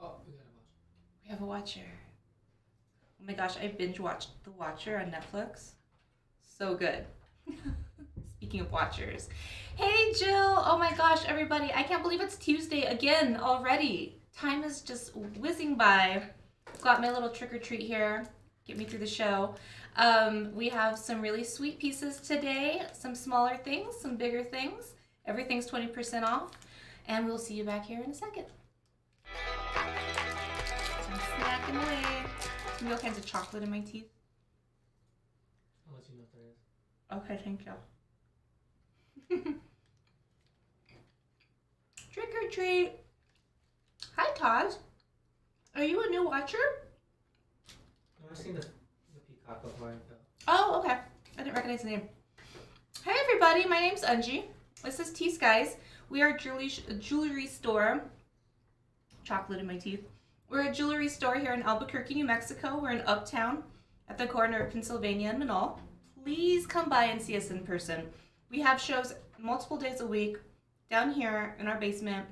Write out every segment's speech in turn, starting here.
Oh, we got a watcher. We have a watcher. Oh my gosh, I binge watched The Watcher on Netflix. So good. Speaking of watchers. Hey Jill! Oh my gosh, everybody. I can't believe it's Tuesday again already. Time is just whizzing by. Got my little trick or treat here. Get me through the show. We have some really sweet pieces today. Some smaller things, some bigger things. Everything's 20% off. And we'll see you back here in a second. I'm snacking away. Some all kinds of chocolate in my teeth. I'll let you know if there is. Okay, thank you. Trick or treat. Hi, Todd. Are you a new watcher? No, I've seen the peacock before. Oh, okay. I didn't recognize the name. Hey, everybody. My name's Unji. This is T.Skies. We are a jewelry store. Chocolate in my teeth. We're a jewelry store here in Albuquerque, New Mexico. We're in Uptown at the corner of Pennsylvania and Manal. Please come by and see us in person. We have shows multiple days a week down here in our basement,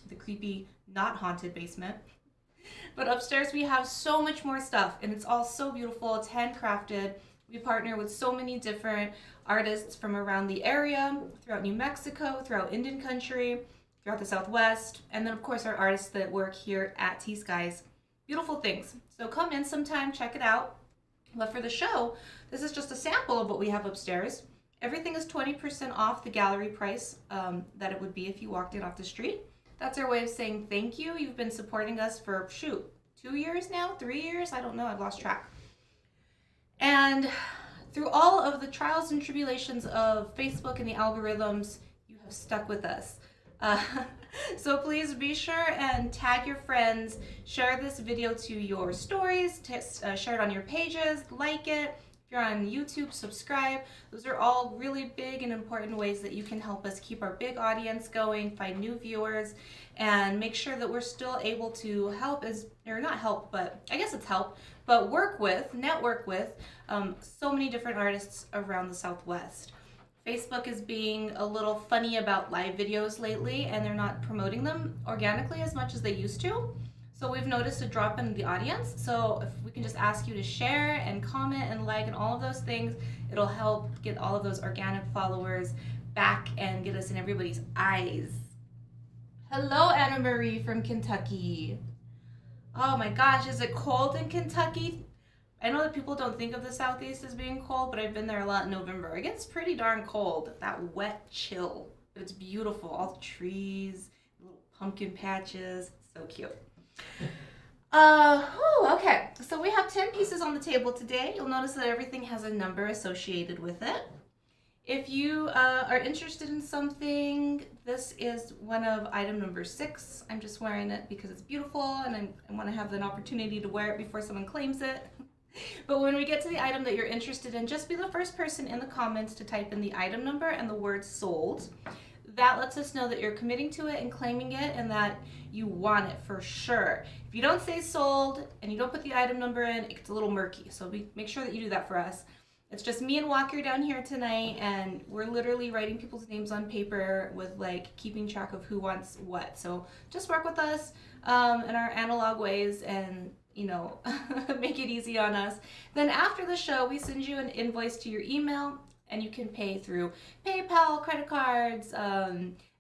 the creepy, not haunted basement. But upstairs we have so much more stuff, and it's all so beautiful. It's handcrafted. We partner with so many different artists from around the area, throughout New Mexico, throughout Indian country, throughout the Southwest, and then of course our artists that work here at T.Skies. Beautiful things. So come in sometime, check it out. But for the show, this is just a sample of what we have upstairs. Everything is 20% off the gallery price that it would be if you walked in off the street. That's our way of saying thank you. You've been supporting us for, 2 years now? 3 years? I don't know. I've lost track. And through all of the trials and tribulations of Facebook and the algorithms, you have stuck with us. So please be sure and tag your friends, share this video to your stories, share it on your pages, like it. If you're on YouTube, subscribe. Those are all really big and important ways that you can help us keep our big audience going, find new viewers, and make sure that we're still able to help, or not help, but I guess it's help, but network with so many different artists around the Southwest. Facebook is being a little funny about live videos lately, and they're not promoting them organically as much as they used to. So we've noticed a drop in the audience. So if we can just ask you to share and comment and like and all of those things, it'll help get all of those organic followers back and get us in everybody's eyes. Hello, Anna Marie from Kentucky. Oh my gosh, is it cold in Kentucky? I know that people don't think of the Southeast as being cold, but I've been there a lot in November. It gets pretty darn cold, that wet chill. But it's beautiful, all the trees, little pumpkin patches, so cute. Okay, so we have 10 pieces on the table today. You'll notice that everything has a number associated with it. If you are interested in something, this is one of item number 6. I'm just wearing it because it's beautiful and I want to have an opportunity to wear it before someone claims it. But when we get to the item that you're interested in, just be the first person in the comments to type in the item number and the word sold. That lets us know that you're committing to it and claiming it and that you want it for sure. If you don't say sold and you don't put the item number in, it gets a little murky. So make sure that you do that for us. It's just me and Walker down here tonight, and we're literally writing people's names on paper with like keeping track of who wants what. So just work with us in our analog ways and make it easy on us. Then after the show, we send you an invoice to your email, and you can pay through PayPal, credit cards,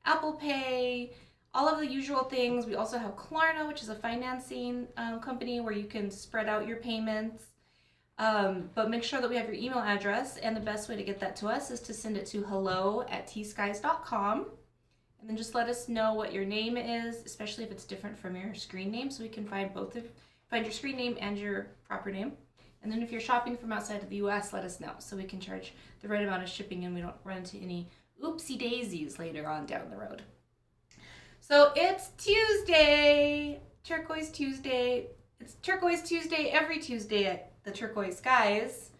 Apple Pay, all of the usual things. We also have Klarna, which is a financing company where you can spread out your payments. But make sure that we have your email address, and the best way to get that to us is to send it to hello@tskies.com. And then just let us know what your name is, especially if it's different from your screen name, so we can find your screen name and your proper name. And then if you're shopping from outside of the US, let us know so we can charge the right amount of shipping and we don't run into any oopsie daisies later on down the road. So it's Tuesday, Turquoise Tuesday. It's Turquoise Tuesday every Tuesday at the T.Skies.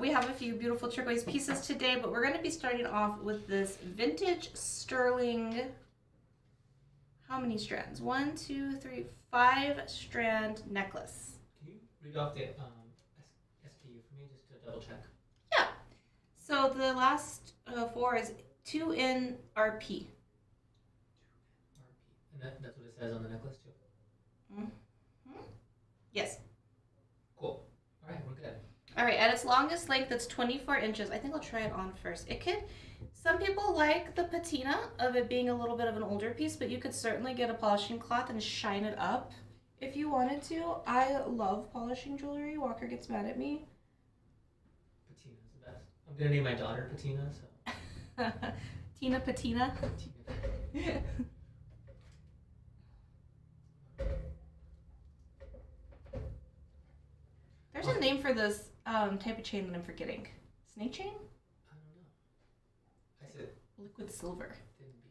We have a few beautiful turquoise pieces today, but we're going to be starting off with this vintage sterling. How many strands? 1, 2, 3, 5 strand necklace. Can you read off the SKU for me just to double check? Yeah. So the last 4 is 2NRP. And That's what it says on the necklace too. Mm-hmm. Yes. Cool. All right, we're good. All right, at its longest length, it's 24 inches. I think I'll try it on first. Some people like the patina of it being a little bit of an older piece, but you could certainly get a polishing cloth and shine it up if you wanted to. I love polishing jewelry. Walker gets mad at me. Patina's the best. I'm gonna name my daughter Patina, so. Tina Patina. Patina. There's a name for this type of chain that I'm forgetting. Snake chain? I don't know. I said Liquid silver. didn't be.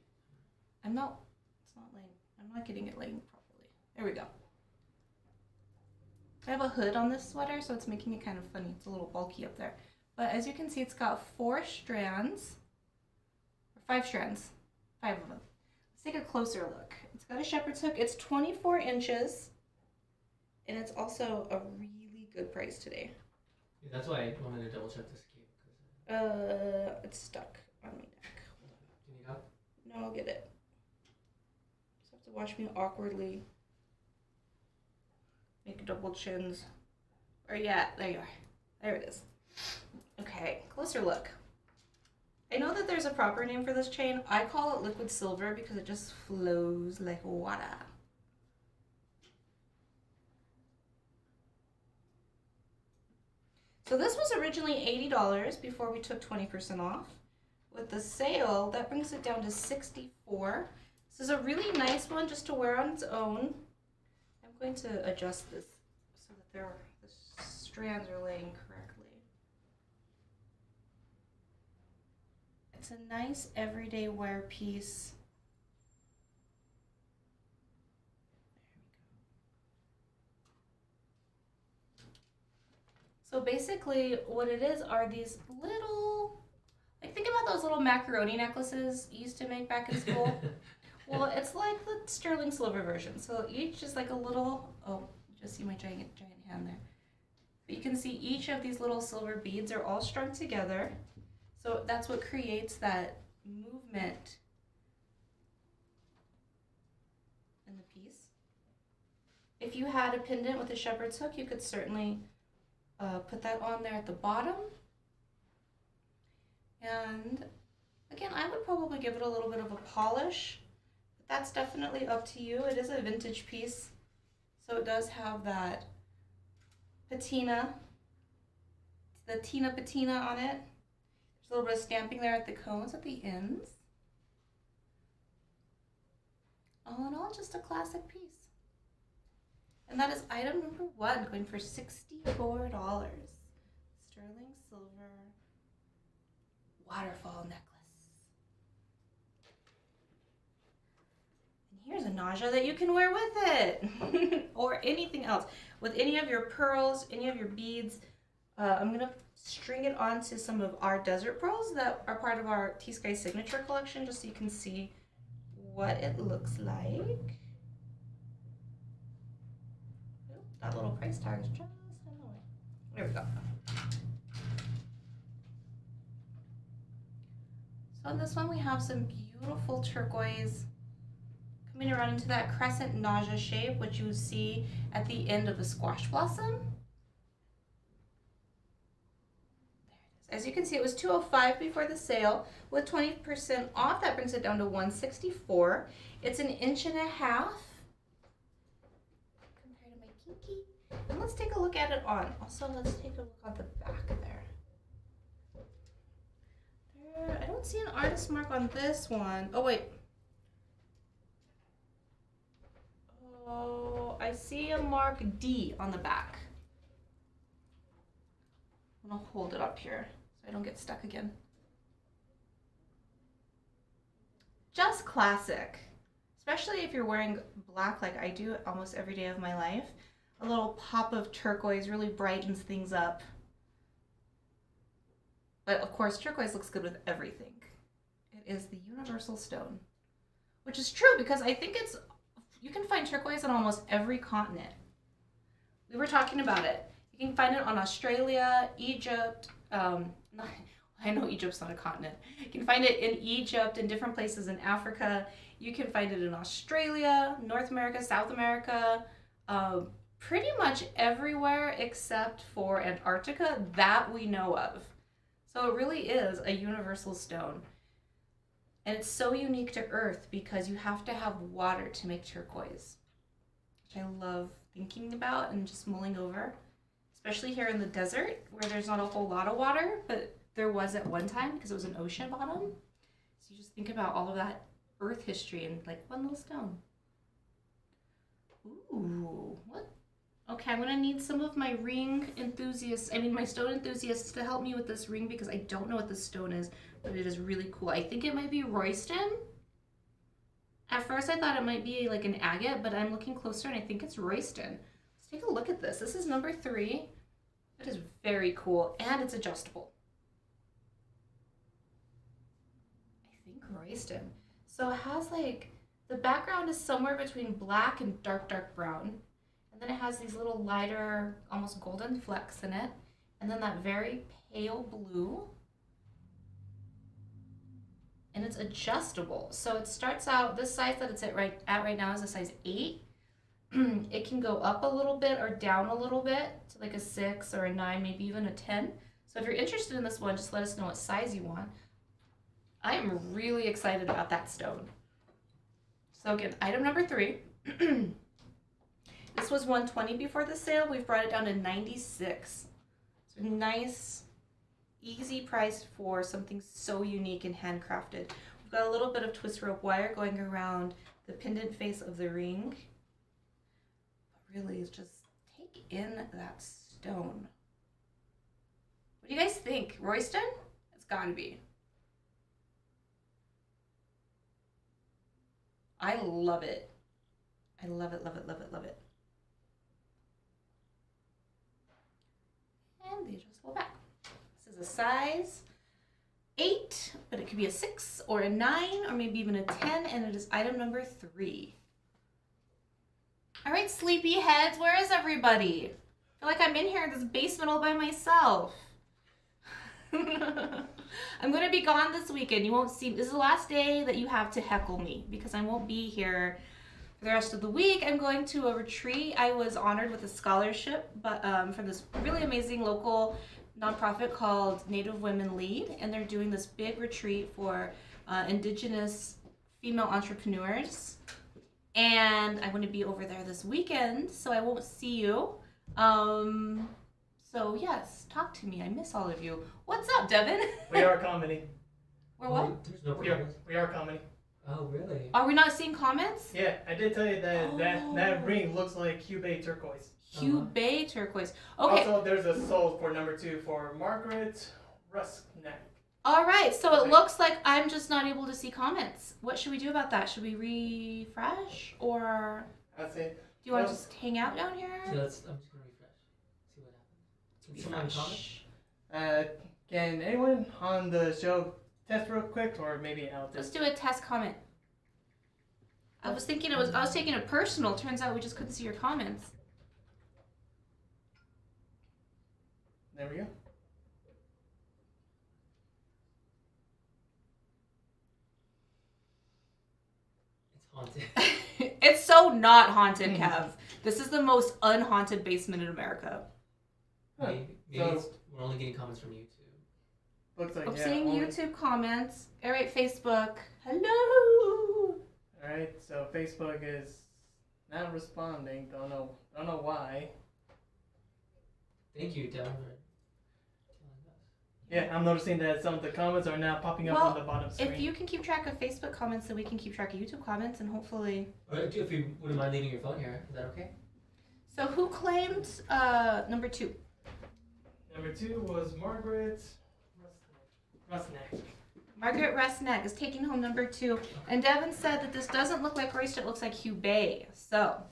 I'm not getting it laying properly. There we go. I have a hood on this sweater, so it's making it kind of funny. It's a little bulky up there. But as you can see, it's got 4 strands, or 5 strands, 5 of them. Let's take a closer look. It's got a shepherd's hook. It's 24 inches, and it's also a really good price today. Yeah, that's why I wanted to double check this cape. It's stuck on my neck. Hold on. Do you need help? No, I'll get it. Just have to watch me awkwardly make double chins. Or yeah, there you are. There it is. Okay, closer look. I know that there's a proper name for this chain. I call it liquid silver because it just flows like water. So this was originally $80 before we took 20% off. With the sale, that brings it down to $64. This is a really nice one just to wear on its own. I'm going to adjust this so that the strands are laying correctly. It's a nice everyday wear piece. So basically what it is are these little, like think about those little macaroni necklaces you used to make back in school. Well, it's like the sterling silver version. So each is like a little, oh, you just see my giant hand there. But you can see each of these little silver beads are all strung together. So that's what creates that movement in the piece. If you had a pendant with a shepherd's hook, you could certainly put that on there at the bottom. And again, I would probably give it a little bit of a polish, but that's definitely up to you. It is a vintage piece, so it does have that patina, the Tina patina on it. There's a little bit of stamping there at the cones at the ends. All in all, just a classic piece. And that is item number 1, going for $64. Sterling silver waterfall necklace. And here's a nausea that you can wear with it. Or anything else. With any of your pearls, any of your beads. I'm going to string it onto some of our desert pearls that are part of our T.Skies signature collection, just so you can see what it looks like. That little price tag is just in the way. There we go. So on this one we have some beautiful turquoise coming around into that crescent nausea shape, which you see at the end of a squash blossom. There it is. As you can see, it was $205 before the sale. With 20% off, that brings it down to $164. It's an 1.5 inches. And let's take a look at it on. Also, let's take a look at the back there. I don't see an artist mark on this one. Oh, wait. Oh, I see a mark D on the back. I'm going to hold it up here so I don't get stuck again. Just classic. Especially if you're wearing black like I do almost every day of my life. A little pop of turquoise really brightens things up. But of course, turquoise looks good with everything. It is the universal stone. Which is true because I think you can find turquoise on almost every continent. We were talking about it. You can find it on Australia, Egypt, I know Egypt's not a continent. You can find it in Egypt, in different places in Africa. You can find it in Australia, North America, South America, pretty much everywhere except for Antarctica that we know of. So it really is a universal stone. And it's so unique to Earth because you have to have water to make turquoise, which I love thinking about and just mulling over, especially here in the desert where there's not a whole lot of water, but there was at one time because it was an ocean bottom. So you just think about all of that Earth history in like one little stone. Ooh, what? Okay, I'm gonna need some of my my stone enthusiasts to help me with this ring because I don't know what this stone is, but it is really cool. I think it might be Royston. At first I thought it might be like an agate, but I'm looking closer and I think it's Royston. Let's take a look at this. This is number 3. It is very cool and it's adjustable. I think Royston. So it has like, the background is somewhere between black and dark brown. And then it has these little lighter, almost golden flecks in it. And then that very pale blue. And it's adjustable. So it starts out, this size that it's at right now is a size 8. It can go up a little bit or down a little bit to like a 6 or a 9, maybe even a 10. So if you're interested in this one, just let us know what size you want. I am really excited about that stone. So again, item number 3. This was $120 before the sale. We've brought it down to $96. So nice, easy price for something so unique and handcrafted. We've got a little bit of twist rope wire going around the pendant face of the ring. But really, just take in that stone. What do you guys think? Royston? It's gotta be. I love it. I love it, love it, love it, love it. And the adjustable back. This is a size 8, but it could be a 6 or a 9 or maybe even a 10, and it is item number 3. All right, sleepy heads, where is everybody? I feel like I'm in here in this basement all by myself. I'm going to be gone this weekend. You won't see, this is the last day that you have to heckle me because I won't be here for the rest of the week. I'm going to a retreat. I was honored with a scholarship from this really amazing local nonprofit called Native Women Lead, and they're doing this big retreat for Indigenous female entrepreneurs. And I'm going to be over there this weekend, so I won't see you. So yes, talk to me. I miss all of you. What's up, Devin? We are comedy. We're what? There's no We are comedy. Oh, really? Are we not seeing comments? Yeah, I did tell you that that ring looks like Hugh Bay turquoise. Hugh Bay turquoise. Okay. Also, there's a soul for number 2 for Margaret Ruskneck. All right. So it looks like I'm just not able to see comments. What should we do about that? Should we refresh or? I'd say. Do you want to just hang out down here? So I'm just gonna refresh. See what happens. Can someone comment? Can anyone on the show test real quick, or maybe I'll Let's just do a test comment. I was thinking I was taking it personal. Turns out we just couldn't see your comments. There we go. It's haunted. It's so not haunted, Kev. This is the most unhaunted basement in America. Maybe So- we're only getting comments from YouTube. Looks like I'm yeah. seeing only- YouTube comments. All right, Facebook. Hello. All right, so Facebook is not responding. Don't know why. Thank you, Devin, for telling us. Yeah, I'm noticing that some of the comments are now popping up on the bottom screen. If you can keep track of Facebook comments, then we can keep track of YouTube comments, and hopefully. Or if you wouldn't mind leaving your phone here, is that okay? So who claimed number 2? Number 2 was Margaret Ruskneck. Margaret Ruskneck is taking home number 2. And Devin said that this doesn't look like Royston, it looks like Hugh Bay. So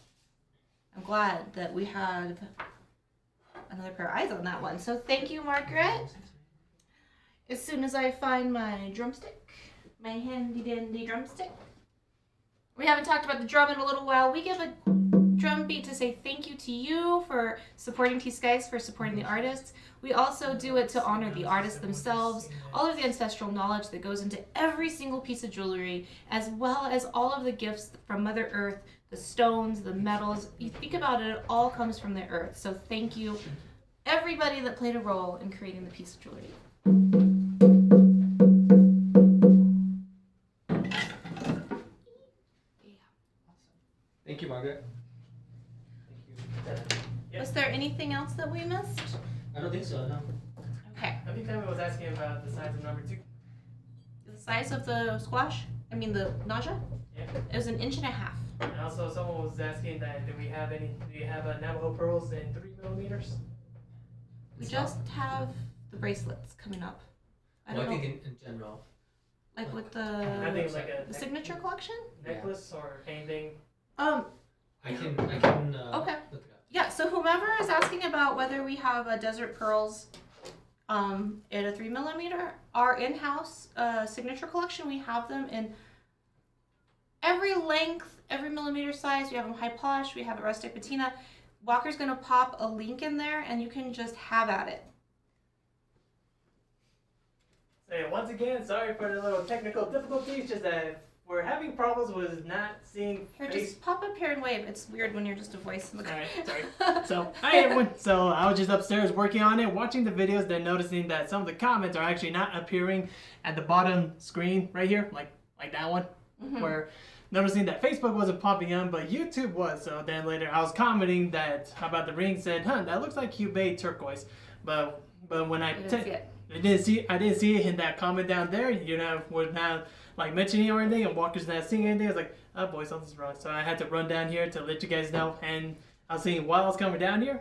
I'm glad that we have another pair of eyes on that one. So thank you, Margaret. As soon as I find my drumstick, my handy dandy drumstick. We haven't talked about the drum in a little while. We give a drumbeat to say thank you to you for supporting T.Skies, for supporting the artists. We also do it to honor the artists themselves, all of the ancestral knowledge that goes into every single piece of jewelry, as well as all of the gifts from Mother Earth, the stones, the metals. You think about it, it all comes from the earth. So thank you, everybody that played a role in creating the piece of jewelry. Thank you, Margaret. Thank you. Was there anything else that we missed? I don't think so, no. Okay. I think Kevin was asking about the size of number 2. The size of the squash? I mean the naja? Yeah. It was 1.5 inches. And also someone was asking that do you have Navajo pearls in 3mm? We just have the bracelets coming up. I Well, don't I know. think in general. Like with I think it's like the signature collection? necklace or anything. I can Okay. look it up. Yeah, so whomever is asking about whether we have desert pearls at a 3mm, our in-house signature collection, we have them in every length, every millimeter size. We have them high polish, we have it rustic patina. Walker's gonna pop a link in there and you can just have at it. So yeah, once again, sorry for the little technical difficulties, just that we're having problems with not seeing Here, face. just pop up here and wave. It's weird when you're just a voice in the Alright, sorry. So, hi everyone. So, I was just upstairs working on it, watching the videos, then noticing that some of the comments are actually not appearing at the bottom screen right here, like that one, where noticing that Facebook wasn't popping on, but YouTube was. So then later I was commenting that about the ring, said, that looks like Cubate turquoise. But when I didn't see it in that comment down there, was not like mentioning or anything, and Walker's not seeing anything. I was like, oh boy, something's wrong. So I had to run down here to let you guys know. And I was seeing while I was coming down here,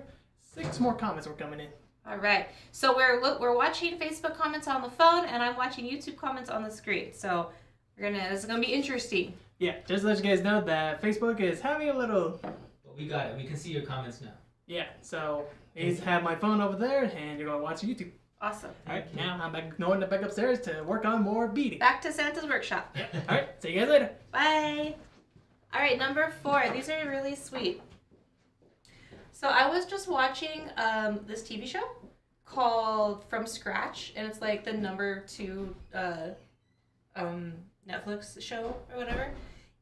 6 more comments were coming in. All right. So we're watching Facebook comments on the phone, and I'm watching YouTube comments on the screen. So this is gonna be interesting. Yeah, just to let you guys know that Facebook is having a little. But we got it. We can see your comments now. Yeah. So he's have my phone over there, and you're gonna watch YouTube. Awesome. All right. Now I'm going back upstairs to work on more beading. Back to Santa's workshop. All right. See you guys later. Bye. All right, number 4. These are really sweet. So I was just watching this TV show called From Scratch, and it's like the number 2 Netflix show or whatever.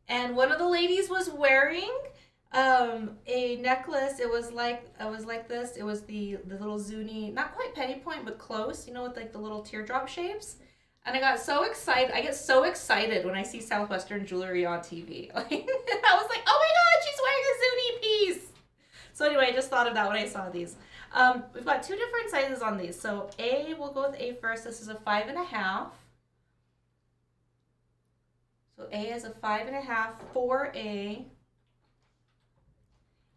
And one of the ladies was wearing a necklace. It was like this. It was the little Zuni, not quite penny point, but close. With like the little teardrop shapes. And I got so excited. I get so excited when I see Southwestern jewelry on TV. Like I was like, oh my God, she's wearing a Zuni piece. So anyway, I just thought of that when I saw these. We've got 2 different sizes on these. So we'll go with A first. This is a 5.5. So A is a 5.5, 4A.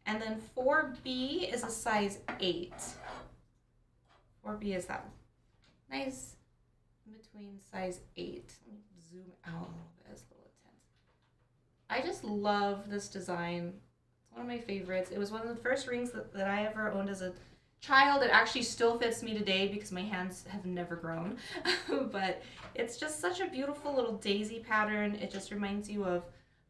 And then 4B is a size 8. 4B is that nice in between size 8. Let me zoom out a little bit. It's a little intense. I just love this design. It's one of my favorites. It was one of the first rings that I ever owned as a child. It actually still fits me today because my hands have never grown. But it's just such a beautiful little daisy pattern. It just reminds you of,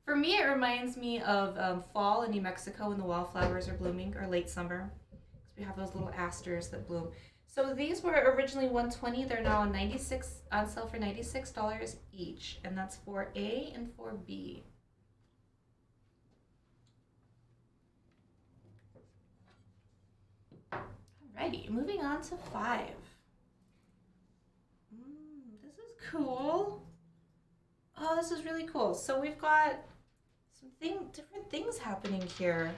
for me, it reminds me of fall in New Mexico when the wildflowers are blooming, or late summer. Because we have those little asters that bloom. So these were originally $120. They're now on sale for $96 each. And that's for A and for B. Alrighty, moving on to 5. This is cool. Oh, this is really cool. So we've got different things happening here.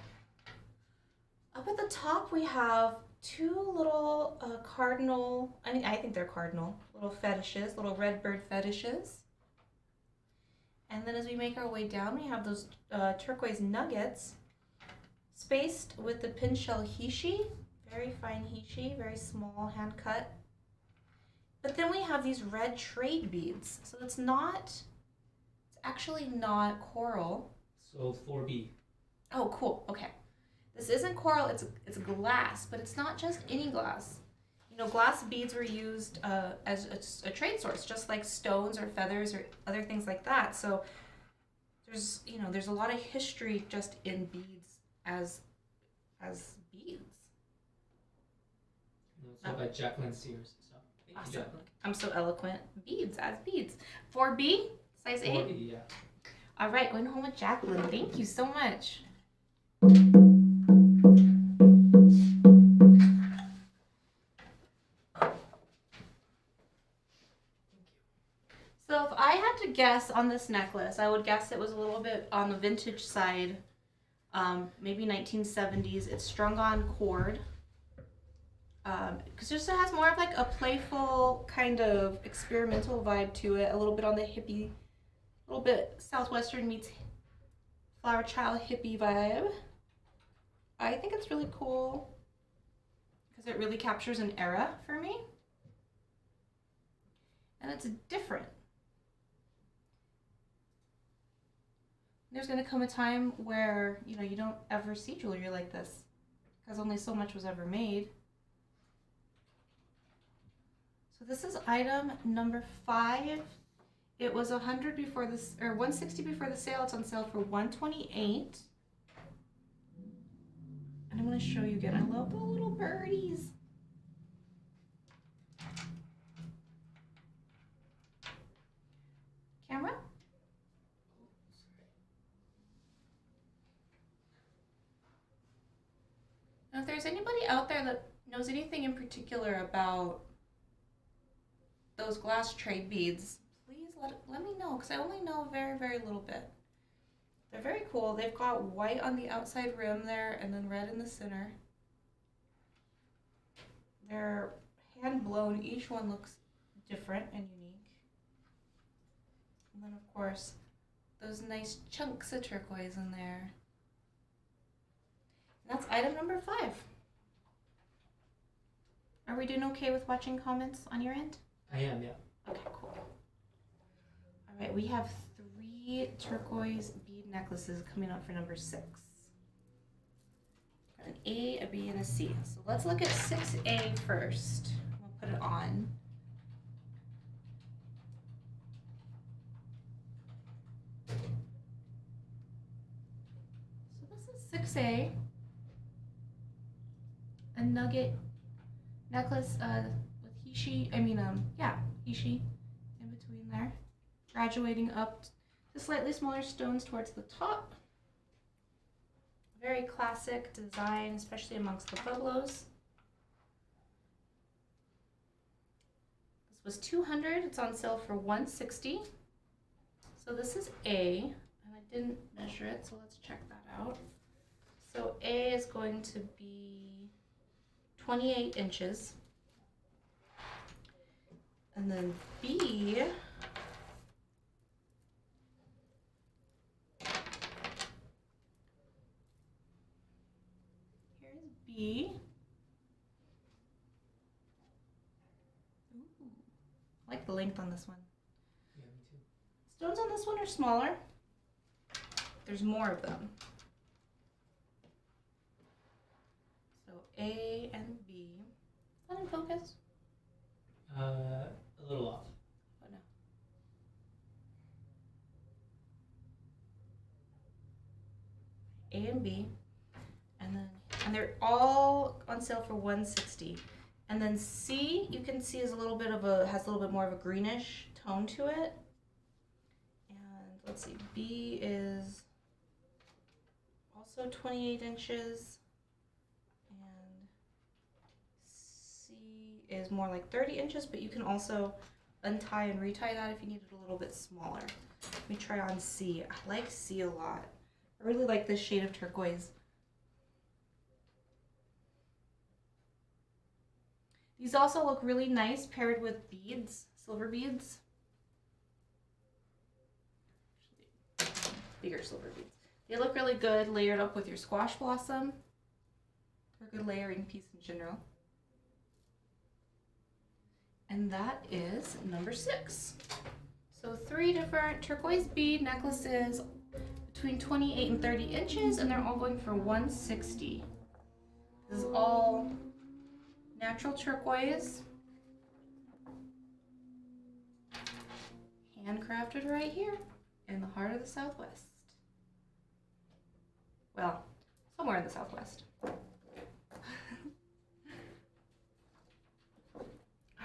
Up at the top we have 2 little cardinal, I think they're cardinal, little fetishes, little red bird fetishes. And then as we make our way down, we have those turquoise nuggets spaced with the pin shell hishi. Very fine hishi, very small, hand cut. But then we have these red trade beads. So it's actually not coral. So 4B. Oh, cool. Okay. This isn't coral, it's glass, but it's not just any glass. Glass beads were used as a trade source, just like stones or feathers or other things like that. So there's a lot of history just in beads as beads. So by Jacqueline Sears. So thank you, Awesome. Jacqueline. I'm so eloquent. Beads as beads. 4B, size 8. 40, yeah. All right, going home with Jacqueline. Thank you so much. So if I had to guess on this necklace, I would guess it was a little bit on the vintage side, maybe 1970s. It's strung on cord. Because just it has more of like a playful kind of experimental vibe to it, a little bit on the hippie, a little bit Southwestern meets Flower Child hippie vibe. I think it's really cool because it really captures an era for me. And it's different. There's gonna come a time where, you know, you don't ever see jewelry like this because only so much was ever made. So this is item number 5. It was 100 before this, or 160 before the sale. It's on sale for 128. And I'm gonna show you again. I love the little birdies. Camera? Now, if there's anybody out there that knows anything in particular about those glass tray beads, please let me know, because I only know very, very little bit. They're very cool. They've got white on the outside rim there and then red in the center. They're hand blown. Each one looks different and unique. And then, of course, those nice chunks of turquoise in there. And that's item number 5. Are we doing okay with watching comments on your end? I am, yeah. Okay, cool. All right, we have 3 turquoise bead necklaces coming up for number 6. Got an A, a B, and a C. So let's look at 6A first. We'll put it on. So this is 6A. A nugget necklace with Hishi, Hishi in between there. Graduating up to slightly smaller stones towards the top. Very classic design, especially amongst the pueblos. This was 200. It's on sale for 160. So this is A, and I didn't measure it, so let's check that out. So A is going to be 28 inches. And then B here's B. Ooh, I like the length on this one. Yeah, me too. Stones on this one are smaller. There's more of them. So A and B. Is that in focus? A little off. Oh no. A and B, and they're all on sale for 160. And then C, you can see is has a little bit more of a greenish tone to it. And let's see, B is also 28 inches. And C is more like 30 inches, but you can also untie and retie that if you need it a little bit smaller. Let me try on C. I like C a lot. I really like this shade of turquoise. These also look really nice paired with beads, silver beads. Bigger silver beads. They look really good layered up with your squash blossom. They're a good layering piece in general. And that is number 6. So 3 different turquoise bead necklaces between 28 and 30 inches, and they're all going for 160. This is all natural turquoise. Handcrafted right here in the heart of the Southwest. Well, somewhere in the Southwest. All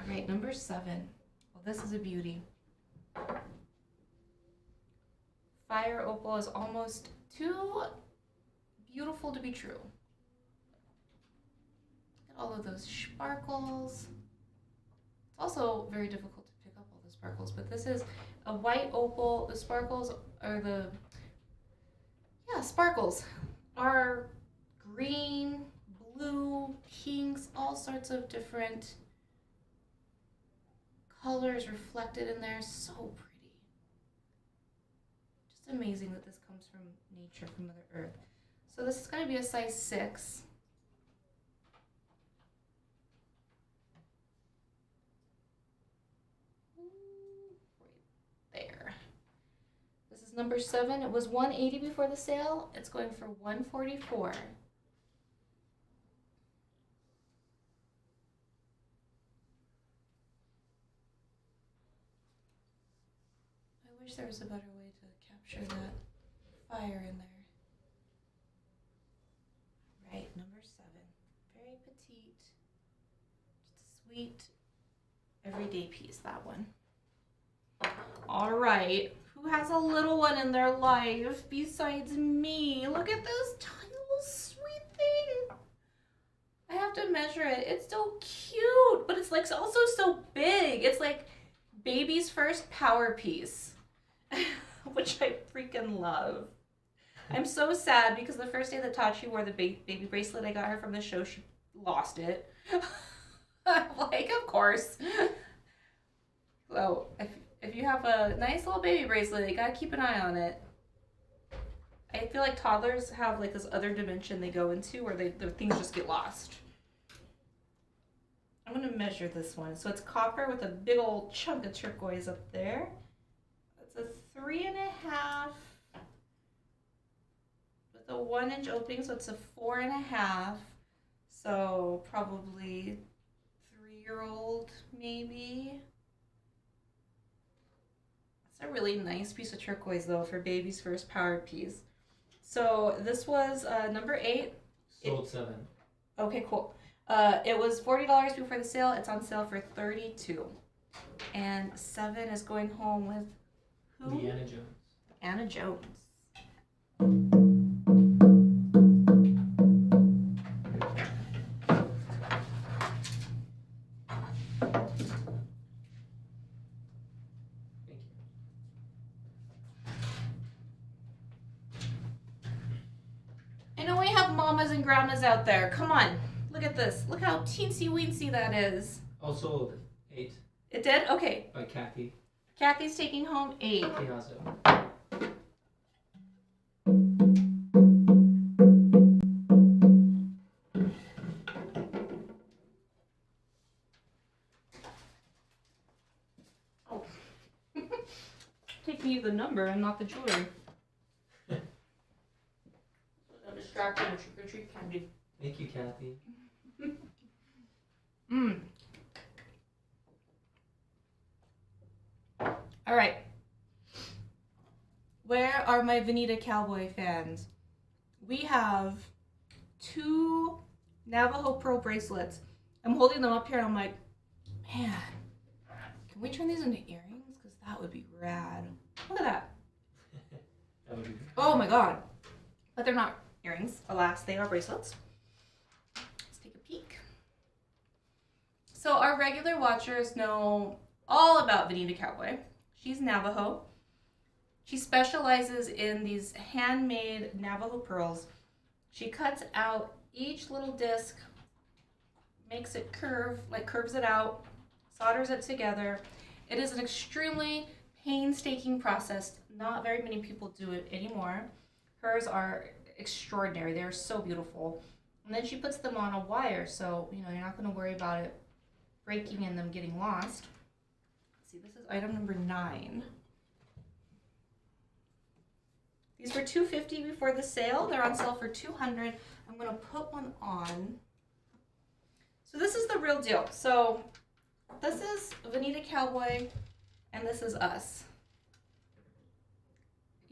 right, number 7. Well, this is a beauty. Fire opal is almost too beautiful to be true. Look at all of those sparkles. It's also very difficult to pick up all the sparkles, but this is a white opal. The sparkles are sparkles are green, blue, pinks, all sorts of different colors reflected in there. So pretty. Just amazing that this comes from nature, from Mother Earth. So this is going to be a size 6. Right there. This is number 7. It was $180 before the sale. It's going for $144. I wish there was a better way to capture that fire in there. Right, number 7. Very petite. Just a sweet, everyday piece, that one. All right, who has a little one in their life besides me? Look at this tiny little sweet thing. I have to measure it. It's so cute, but it's like also so big. It's like baby's first power piece, which I freaking love. I'm so sad because the first day that Tachi wore the baby bracelet I got her from the show, she lost it. I'm like, of course. So if you have a nice little baby bracelet, you gotta keep an eye on it. I feel like toddlers have like this other dimension they go into where the things just get lost. I'm gonna measure this one. So it's copper with a big old chunk of turquoise up there. It's a 3.5 with a 1-inch opening, so it's a 4.5. So probably 3-year-old maybe. It's a really nice piece of turquoise though for baby's first power piece. So this was number 8. Sold 7. Okay, cool. It was $40 before the sale. It's on sale for $32. And 7 is going home with who? Leanna Jones. Anna Jones. Thank you. I know we have mamas and grandmas out there. Come on. Look at this. Look how teensy weensy that is. Oh, sold 8 It did? Okay. by Kathy Kathy's taking home 8. Piazzo. Oh. Take me the number and not the jewelry. I'm distracted with trick-or-treat candy. Thank you, Kathy. All right. Where are my Vanita Cowboy fans? We have 2 Navajo pearl bracelets. I'm holding them up here and I'm like, man, can we turn these into earrings? Because that would be rad. Look at that. That would be good. Oh my god. But they're not earrings. Alas, they are bracelets. Let's take a peek. So our regular watchers know all about Vanita Cowboy. She's Navajo. She specializes in these handmade Navajo pearls. She cuts out each little disc, makes it curve, like curves it out, solders it together. It is an extremely painstaking process. Not very many people do it anymore. Hers are extraordinary. They're so beautiful. And then she puts them on a wire, so you're not going to worry about it breaking and them getting lost. Let's see, this is item number 9. These were $250 before the sale. They're on sale for $200. I'm going to put one on. So this is the real deal. So this is Vanita Cowboy, and this is us.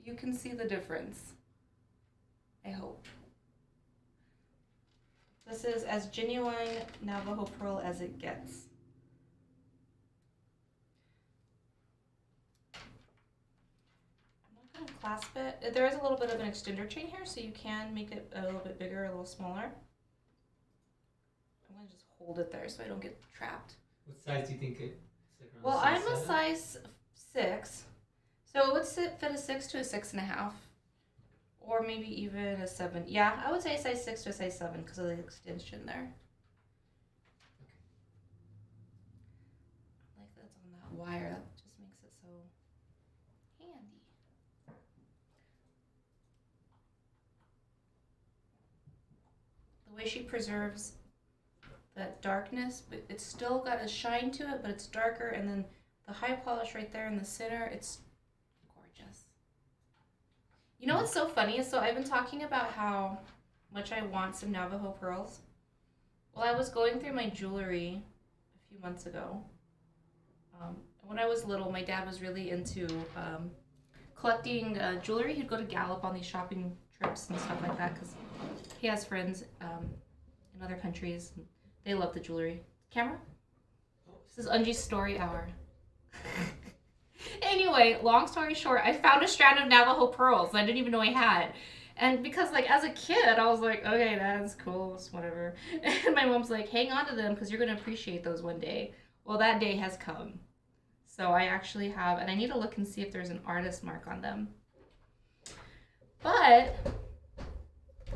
You can see the difference, I hope. This is as genuine Navajo pearl as it gets. I'm not going to clasp it. There is a little bit of an extender chain here, so you can make it a little bit bigger, a little smaller. I'm going to just hold it there so I don't get trapped. What size do you think it? Well, I'm a size 6, so it would fit a 6 to a 6.5, or maybe even a 7. Yeah, I would say a size 6 to a size 7 because of the extension there. Okay. I like that it's on that wire. That just makes it so handy. The way she preserves that darkness, but it's still got a shine to it, but it's darker, and then the high polish right there in the center, it's gorgeous. You know what's so funny is, so I've been talking about how much I want some Navajo pearls. Well, I was going through my jewelry a few months ago. When I was little, my dad was really into collecting jewelry. He'd go to Gallup on these shopping trips and stuff like that because he has friends in other countries. They love the jewelry. Camera? This is Unji's story hour. Anyway, long story short, I found a strand of Navajo pearls I didn't even know I had. And because, like, as a kid, I was like, okay, that's cool, it's whatever. And my mom's like, hang on to them because you're going to appreciate those one day. Well, that day has come. So I actually have, and I need to look and see if there's an artist mark on them. But,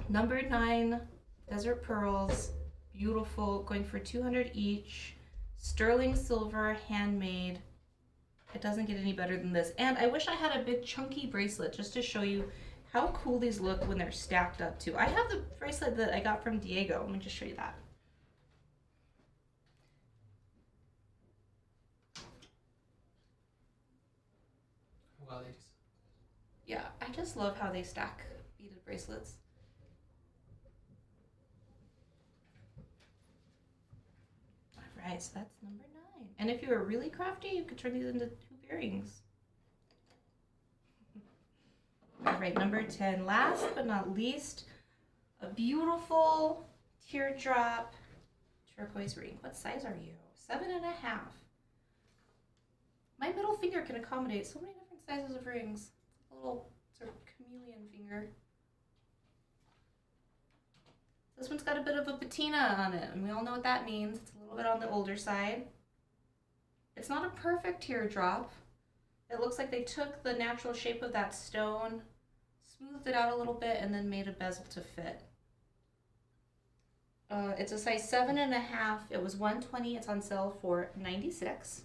number 9, Desert Pearls. Beautiful, going for $200 each. Sterling silver, handmade. It doesn't get any better than this. And I wish I had a big chunky bracelet just to show you how cool these look when they're stacked up too. I have the bracelet that I got from Diego. Let me just show you that. Wow, they just. Yeah, I just love how they stack beaded bracelets. Alright, so that's number 9. And if you were really crafty, you could turn these into hoop earrings. Alright, number 10. Last but not least, a beautiful teardrop turquoise ring. What size are you? 7.5. My middle finger can accommodate so many different sizes of rings. A little sort of chameleon finger. This one's got a bit of a patina on it, and we all know what that means. It's a little bit on the older side. It's not a perfect teardrop. It looks like they took the natural shape of that stone, smoothed it out a little bit, and then made a bezel to fit. It's a size 7.5. It was $120. It's on sale for $96.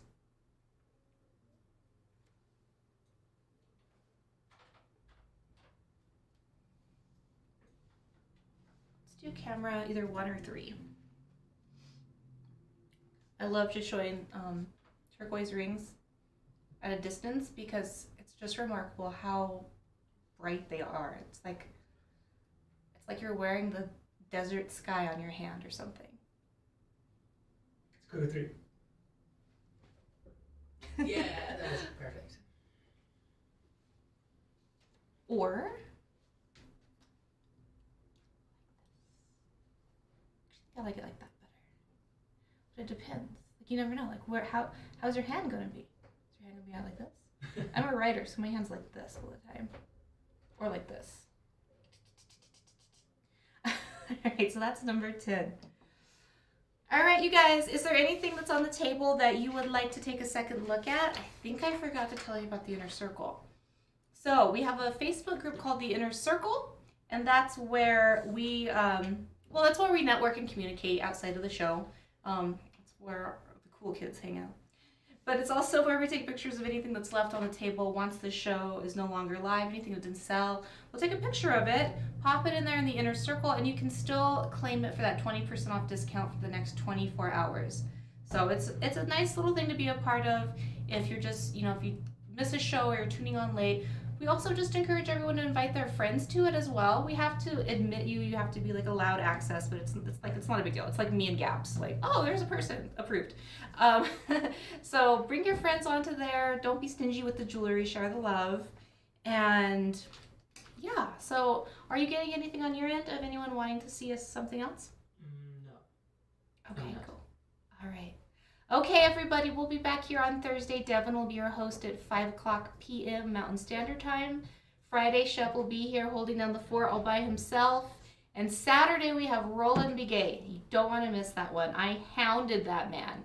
Let's do camera either 1 or 3. I love just showing turquoise rings at a distance because it's just remarkable how bright they are. It's like you're wearing the desert sky on your hand or something. Let's go to 3. Yeah, that was perfect. Or I like it like that better. But it depends. Like you never know. Like how's your hand gonna be? Is your hand gonna be out like this? I'm a writer, so my hand's like this all the time. Or like this. Alright, so that's number 10. Alright, you guys, is there anything that's on the table that you would like to take a second look at? I think I forgot to tell you about the Inner Circle. So we have a Facebook group called the Inner Circle, and that's where we, that's where we network and communicate outside of the show. That's where the cool kids hang out. But it's also where we take pictures of anything that's left on the table once the show is no longer live, anything that didn't sell. We'll take a picture of it, pop it in there in the Inner Circle, and you can still claim it for that 20% off discount for the next 24 hours. So it's a nice little thing to be a part of if you're just, if you miss a show or you're tuning on late. We also just encourage everyone to invite their friends to it as well. We have to admit you have to be like allowed access, but it's not a big deal. It's like me and Gaps, like, oh, there's a person approved. So bring your friends onto there. Don't be stingy with the jewelry. Share the love. And yeah, so are you getting anything on your end of anyone wanting to see us something else? Okay, not. cool. All right. Okay, everybody, we'll be back here on Thursday. Devin will be our host at 5 o'clock p.m. Mountain Standard Time. Friday, Shep will be here holding down the fort all by himself. And Saturday, we have Roland Begay. You don't want to miss that one. I hounded that man.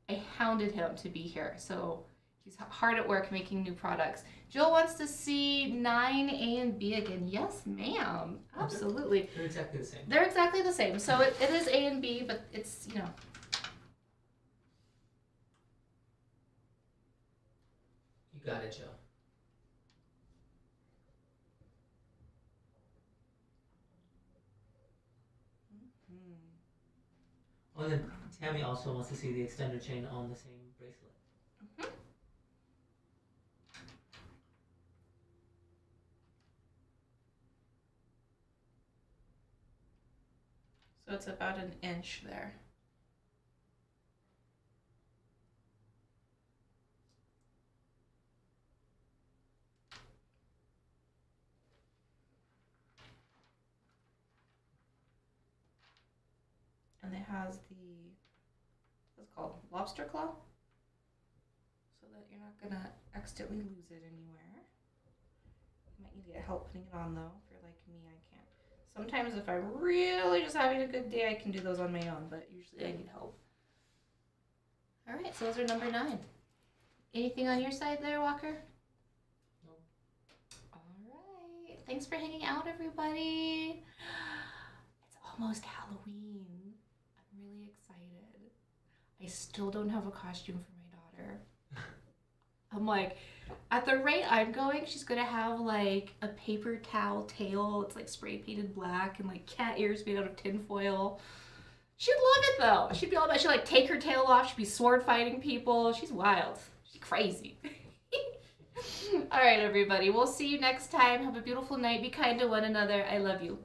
I hounded him to be here. So he's hard at work making new products. Jill wants to see 9A and B again. Yes, ma'am. Absolutely. They're exactly the same. They're exactly the same. So it is A and B, but it's, you know. You got it, Joe. Oh, and then Tammy also wants to see the extender chain on the same bracelet. Mm-hmm. So it's about an inch there. And it has the, what's it called, lobster claw? So that you're not gonna accidentally lose it anywhere. You might need to get help putting it on though. If you're like me, I can't. Sometimes if I'm really just having a good day, I can do those on my own, but usually I need help. All right, so those are number 9. Anything on your side there, Walker? No. All right. Thanks for hanging out, everybody. It's almost Halloween. I'm really excited. I still don't have a costume for my daughter. I'm like, at the rate I'm going, she's gonna have like a paper towel tail. It's like spray painted black and like cat ears made out of tinfoil. She'd love it though. She'd be all about. She'd like take her tail off. She'd be sword fighting people. She's wild. She's crazy. All right, everybody. We'll see you next time. Have a beautiful night. Be kind to one another. I love you.